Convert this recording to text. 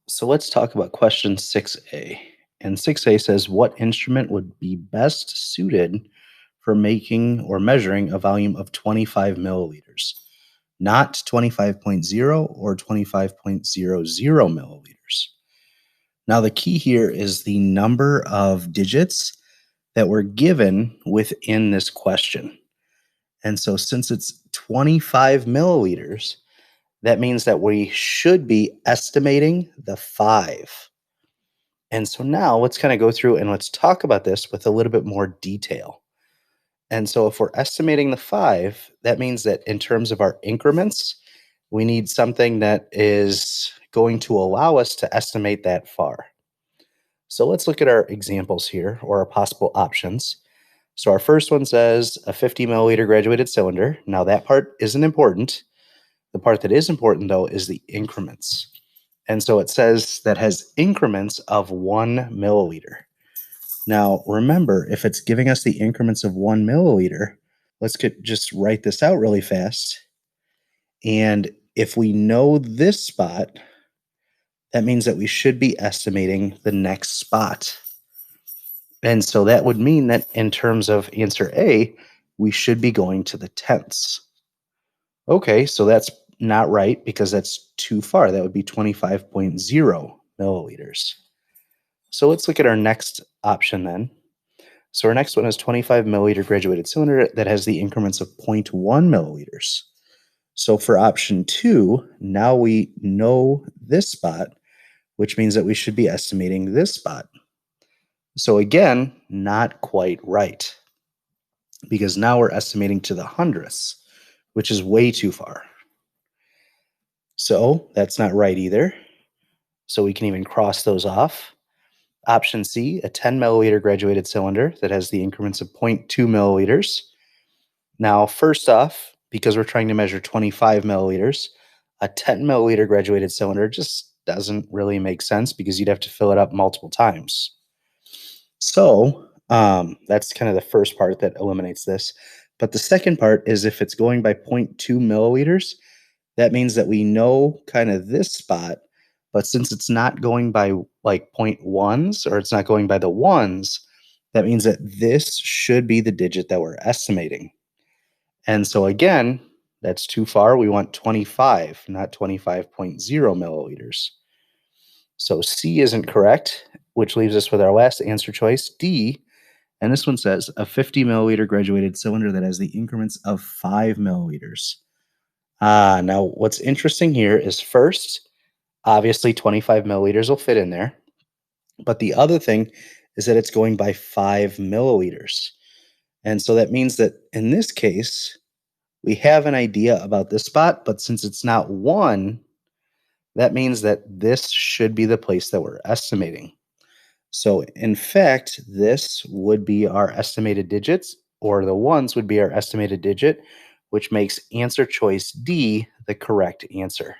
So let's talk about question 6A. And 6A says, what instrument would be best suited for making or measuring a volume of 25 milliliters? Not 25.0 or 25.00 milliliters. Now, the key here is the number of digits that were given within this question. And so, since it's 25 milliliters, that means that we should be estimating the five. And so now let's kind of go through and let's talk about this with a little bit more detail. And so if we're estimating the five, that means that in terms of our increments, we need something that is going to allow us to estimate that far. So let's look at our examples here or our possible options. So our first one says a 50 milliliter graduated cylinder. Now that part isn't important. The part that is important though is the increments. And so it says that has increments of 1 milliliter. Now, remember, if it's giving us the increments of 1 milliliter, just write this out really fast. And if we know this spot, that means that we should be estimating the next spot. And so that would mean that in terms of answer A, we should be going to the tenths. Okay, so that's not right because that's too far. That would be 25.0 milliliters. So let's look at our next option then. So our next one is 25 milliliter graduated cylinder that has the increments of zero point 0.1 milliliters. So for option two, now we know this spot, which means that we should be estimating this spot. So again, not quite right because now we're estimating to the hundredths, which is way too far. So that's not right either. So we can even cross those off. Option C, a 10 milliliter graduated cylinder that has the increments of zero point 0.2 milliliters. Now, first off, because we're trying to measure 25 milliliters, a 10 milliliter graduated cylinder just doesn't really make sense because you'd have to fill it up multiple times. So that's kind of the first part that eliminates this. But the second part is if it's going by zero point 0.2 milliliters, that means that we know kind of this spot. But since it's not going by like point ones or it's not going by the ones, that means that this should be the digit that we're estimating. And so again, that's too far. We want 25, not 25.0 milliliters. So C isn't correct, which leaves us with our last answer choice, D. And this one says a 50 milliliter graduated cylinder that has the increments of 5 milliliters. Now what's interesting here is first, obviously 25 milliliters will fit in there. But the other thing is that it's going by 5 milliliters. And so that means that in this case, we have an idea about this spot, but since it's not one, that means that this should be the place that we're estimating. So in fact, this would be our estimated digits, or the ones would be our estimated digit, which makes answer choice D the correct answer.